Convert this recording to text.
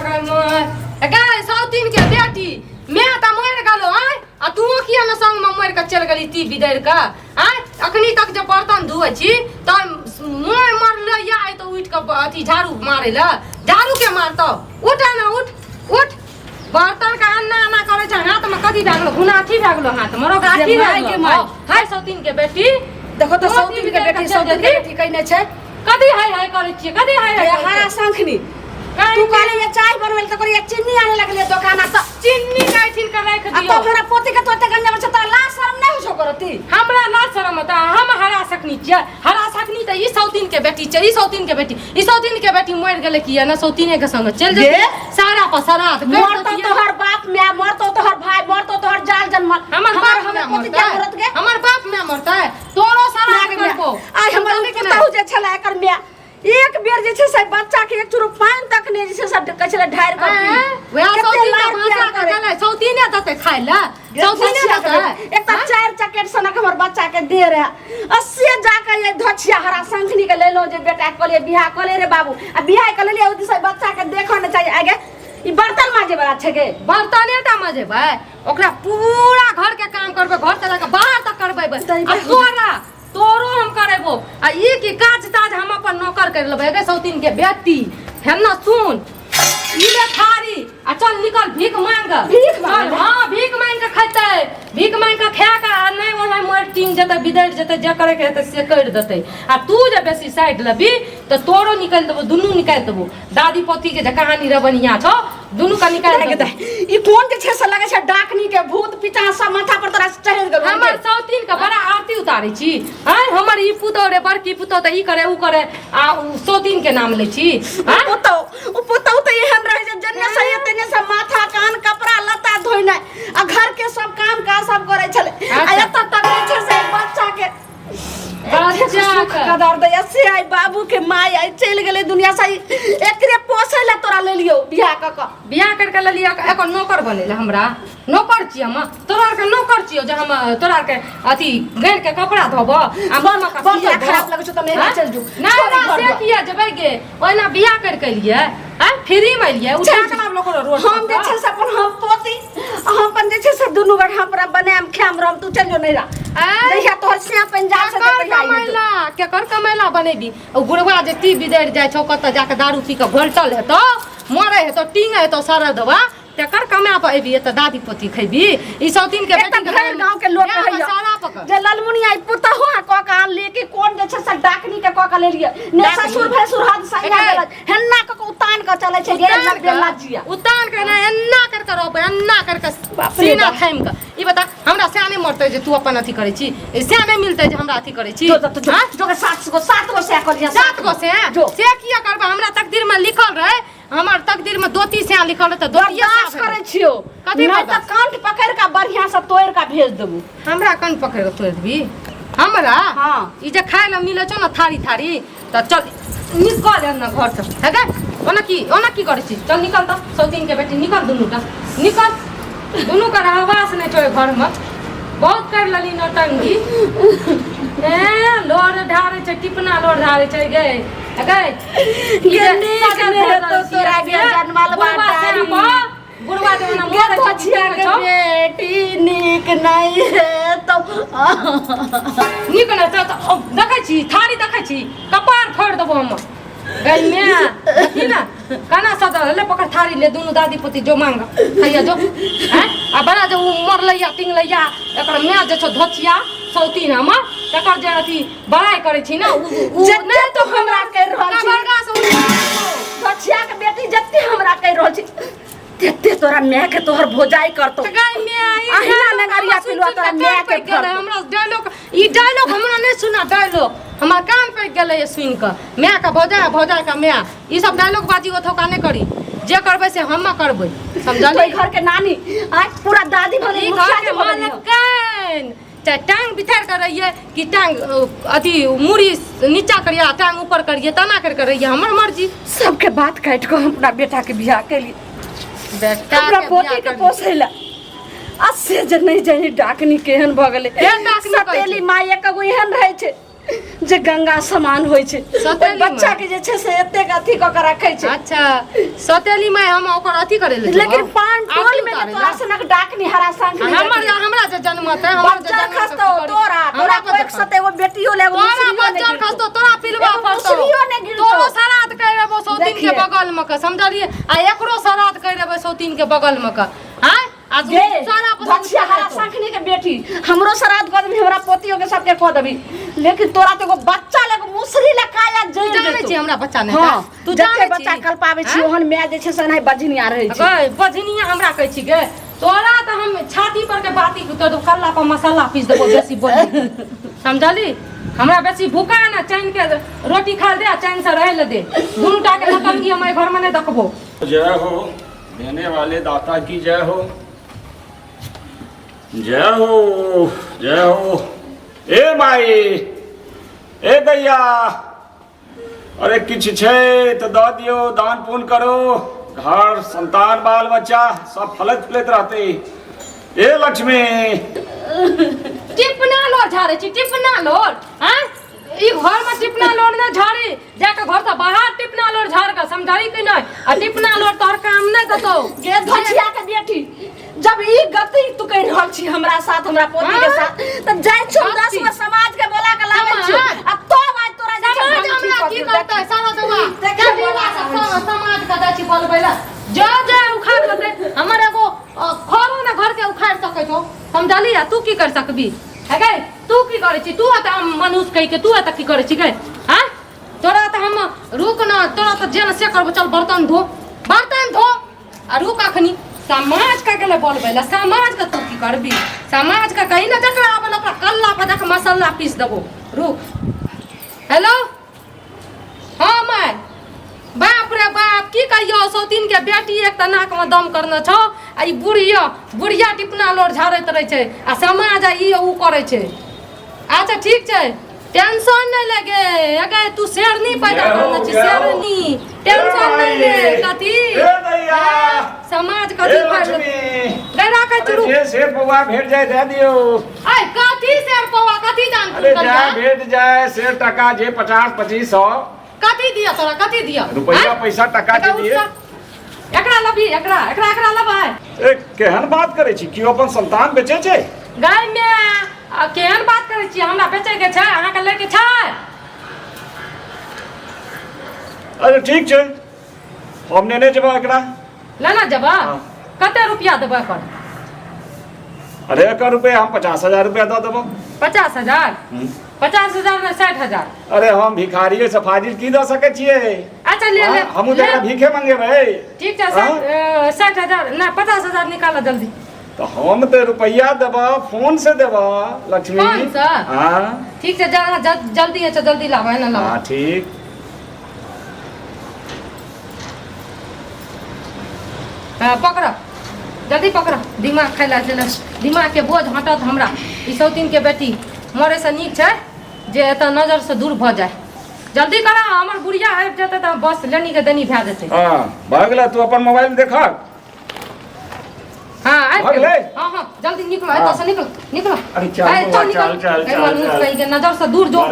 गई मैं गाय सौतीन के बेटी मैं त मर गेलो आय आ तू किया न संग में मर के चल गेली ती बिदर का आय अखनी तक जब बर्तन धुए छी त मोय मरले या आय तो उठ के अथी झाड़ू मारे ला झाड़ू के मारतो उठ ना उठ बर्तन का अन्ना करे छ हाथ में कथी लागलो गुनाठी लागलो हाथ में गाठी लागलो हाय सौतीन के बेटी देखो तो सौतीन के बेटी कहने छै कथी हाय करे छी कथी हाय हरा शंखनी तू कहले ये चाय बनवेल त करे चीनी आने लगले दुकान त चीनी काइथिन के राख दियो तो हमरा पोती के तोते गंजा में त ला शर्म नहीं हो करती हमरा ला शर्म त हम हरा सकनी छ हरा सकनी त ई सौतीन के बेटी छ ई सौतीन के बेटी मर गेले किया न सौतीने के संग चल जे सारा पसरात मर तो तोहर बाप मैं मर तो तोहर भाई मर तो तोहर जाल जन्म हमर बाप मैं मरता है तोरो सारा करबो आई हमर पुतहु जे छला एकर मैं एक बेर जे छै से बच्चा के एक चुरु पानी तक ने जे छै सब कचरा ढार कर वे सौतीन के भाषा का गले सौतीने दते खाइ ला सौतीने दते एक त चार चकेट सनक हमर बच्चा के दे रे अस्से जाके ये धछिया हरा शंखनी के ले लो जे बेटा कहले बियाह कहले रे बाबू आ बियाह कर ले ओदी से बच्चा के देखो न चाहिए आगे ई बर्तन माजे वाला छै के बर्तने टा माजे भाई ओकरा पूरा घर के काम करबे घर से लेके बाहर तक करबे तोरो हम करेबो आ ई की काज ताज हम अपन नौकर कर लेबे गे सौतीन के बेटी है ना सुन ई ले थारी आ चल निकल भीख मांग हां भीख मांग के खैते भीख मांग के खा के नहीं ओना मोर टिंग जते बिदड़ जते जे करे के हेते से कर देते आ तू जे बेसी साइड लबी त तोरो निकाल देबो दुनु निकाल देबो दादी पोती के जे कहानी रे बनिया छो दुनु का निकाल दे ई कोन के छे से लगे छै डाकनी के भूत पिचा सब माथा पर तोरा चढ़ गेल हमर सौतीन के बड़ा आरती उतारै छी हां हमर ई पुतो रे बड़की पुतो त ई करे उ करे आ सौतीन के नाम ले छी हां पुतो त एहन रहे जे जन्ने से तने से माथा कान कपड़ा लत्ता धोइना आ घर के सब काम का सब करे छले आ एत तक छै से बच्चा के बच्चा कदर दया से आई बाबू के माय आई चल गेले दुनिया से एकरे पोसे ला तोरा ले लियो बियाह करके ले लियो एको नौकर बनेला हमरा नौकर छी हम तोरा के नौकर छियो जे हम तोरा के अथी गैर के कपड़ा धोबो आ मम्मा का बियाह खराब लगे छ त नहीं चल जू ना से किया जबै गे ओना बियाह करके लिए आ फ्री में लिए उठा के आप लोग रोज हम जे छै से अपन हम पोती हम अपन जे छै से दुनु गढ़ हमरा बनाम खाम रम तू चल जो नहीं रा देखा तोहर सिया पंजाब से कमैला केकर कमैला बनेबी ओ गुड़वा जे ती बिदड़ जाय छौ कत जाके दारू पी के घोलटल हेतो मरे हेतो टिंग हेतो सारा दवा तेकर कमा पे एबी त दादी पोती खैबी ई सौतीन के बेटी के गांव के लोग कहैया सारा पकड़ जे ललमुनी आई पुता हो क का लेके कोन जे छै से डाकनी के क का ले लिए ने ससुर भसुर हाथ सही गेल हेन्ना क उतान के चले छै गे बेला जिया उतान के ना एन्ना कर के रोप एन्ना कर के सीना थाम के ई बता हमरा से नहीं मरते जे तू अपन अथी करे छी से नहीं मिलते जे हमरा अथी करे छी हां जो के 7 गो से कर लिया 7 गो से किया करबा हमरा तकदीर में लिखल रहे हमर तकदीर में दोती से लिखल त दोतिया साफ करे छियो कथि नहीं त कंठ पकड़ के बढ़िया से तोड़ के भेज देबू हमरा कंठ पकड़ के तोड़ देबी हमरा हां ई जे खाय ला मिले छ न थारी त चल निकल न घर से है गे ओना की करे छी चल निकल त सौतीन के बेटी निकल दुनु का आवाज नहीं छोड़े घर में बहुत कर लली नौटंगी लोर ढारे छ टिपना लोर ढारे छ गे तो तोरा के जन्मल बाटारी बुढ़वा देवना मोर बच्चिया के बेटी निक नहीं है तो निक न त देखै छी थारी देखै छी कपार फोड़ देबो हम गई में देखी ना काना सदा ले पकड़ थारी ले दोनों दादी पोती जो मांग खैया जो हैं आ बड़ा जो मर लैया टिंग लैया एकर मैं जे छ धोचिया सौतीन हम तकर जे अथी बड़ाई करे छी ना उ नहीं तो हमरा कर रहल छी बड़का से धोचिया के बेटी जत्ते हमरा कर रहल छी तेते तोरा मैं के तोहर भोजाई करतो गई में अहिना नगरिया पिलवा तोरा मैं के गेले हमरा डायलॉग हमरा नहीं सुना डायलॉग हमार कान पे गेले सुन के मैं का भोजा का मैं ई सब डायलॉग बाजी ओथो का नहीं करी जे करबे से हम करबे समझली घर के नानी आज पूरा दादी भले घर के मालकन चाहे टांग बिथार कर रही है कि टांग अथी मुड़ी नीचा करिए टांग ऊपर करिए तना कर रही है हमर मर्जी सबके बात काट को हम अपना बेटा के बियाह के लिए बेटा अपना पोती के पोसेला अस्से जे नहीं जानी डाकनी केहन भ गेले सतेली माय एक गो एहन रहे छे जे गंगा समान होइ छै सतेली बच्चा माय। के जे छै से एते अथी क के रखै छै अच्छा सतेली में हम ओकर अथी करे ले लेकिन पान टोल में तो आसनक डाकनी हरा संग हमरा जे जन्मत है हमरा जे बच्चा जन्मत खस्तो तोरा हमरा तोरा एक सते एगो बेटियो ले तोरा बच्चा खस्तो तोरा पिलवा पड़तो मुसलियो ने गिरतो तोरो सराद कर देबो सौतीन के देखिए। बगल में के समझलिए आ एकरो सराद कर देबो सौतीन के बगल में के हां आ गे सारा बच्चा हरा संखनी के बेटी हमरो श्राद्ध कर देबी हमरा पोतियो के सबके कह देबी लेकिन तोरा तो एगो बच्चा ले मुसरी ले काया जई जाने छी हमरा बच्चा नहीं हां तू जते जाने बच्चा छी कल पावे छी ओहन माय जे छै से नहीं बजनिया रहै छै गए बजनिया हमरा कहै छी गे तोरा त हम छाती पर के बाती तो कल्ला पर मसाला पीस देबो बेसी बोल समझली हमरा बेसी भूखा ना चैन के रोटी खा दे आ चैन से रह ले दे दुनुटा के नतंगी हम घर में नहीं देखबो जय हो देने वाले दाता की जय हो जय हो जय हो। ए माई ए दैया अरे किछ छे तो द दियो दान पुण्य करो घर संतान बाल बच्चा सब फलत फुलत रहते। ए लक्ष्मी टिपना लोर झाड़े छी टिपना लोर हां ई घर में टिपना लोर ना झाड़ी जाके घर से बाहर टिपना लोर झाड़ के समझाई कि नहीं आ टिपना लोर तोहर काम नहीं देतो गे धछिया के बेटी जब ई गति तू कह रहल छी हमरा साथ हमरा पोती के साथ त जाय छु 10 में समाज के बोला के लागे छु अब तो आज तोरा जे समाज हमरा की करतै सारा देवा देखिए बोला सब समाज का दाची बोलबैला जो जो उखाड़ के दे हमर एगो खरो ना घर के उखाड़ सकै छो समझली आ तू की कर सकबी है गए तू की करे छी तू त मनुष्य कह के तू त की करे छी गए हां तोरा त हम रुक ना तोरा त जेल से करबो चल बर्तन धो आ रुक अखनी समाज का गले बोलबैला समाज का तू की करबी समाज का कहीं ना जकरा अपन ओकरा कल्ला पर जाके मसाला पीस देबो रुक हेलो हां माय बाप रे बाप की कहियो सौतीन के बेटी एक त नाक में दम करने छौ आ ई बुढ़िया टिपना लोर झाड़ैत रहे छै आ समाज आ ई ऊ करे छै अच्छा ठीक छै टेंशन नहीं लगे अगे तू शेरनी पैदा करने छी शेरनी टेंशन नहीं ले कथी ए दैया समाज कथी ए फाड़ लक्ष्मी ले राखे चुरू अरे जे शेर पौवा भेट जाए दे दियो। आय कथी शेर पौवा कथी जान अरे कर जा भेट जाए शेर टका जे 50 25 100 कथी दिया तोरा कथी दिया रुपया पैसा टका जे दिए एकरा लबी एकरा लबा ए केहन बात करे छी कि अपन संतान बेचे छै गाय में केहन बात करे छी हमरा बेचे के छै अहाँ के लेके छै अरे ठीक छै हम नेने जेबा एकरा लेना जबा हाँ। कते रुपया देबे पर अरे एक रुपया हम 50,000 रुपया दे देबो 50,000 50,000 में 60,000 अरे हम भिखारी से फाजिल की दे सके छिए अच्छा ले ले हम जरा भीखे मांगे भाई ठीक है 60,000 ना 50,000 निकालो जल्दी तो हम तो रुपया देबा फोन से देबा लक्ष्मी फोन से? हां ठीक है जरा जल्दी है जल्दी लावा है ना लावा हां ठीक पकड़ जल्दी पकड़ दिमाग खैला चल दिमाग के बोझ हटत हमरा ई सौतीन के बेटी मरे से नीक छै जे एतऽ नजर से दूर भ जाए जल्दी करा हमर बुढ़िया आबि जेतै तऽ बस लेनी के देनी भए जेतै हां भागला तू अपन मोबाइल में देखा हाँ आबि भाग ले। हाँ हाँ जल्दी निकलो एतऽ से निकलो अरे चल निकल चल चल नजर से दूर जो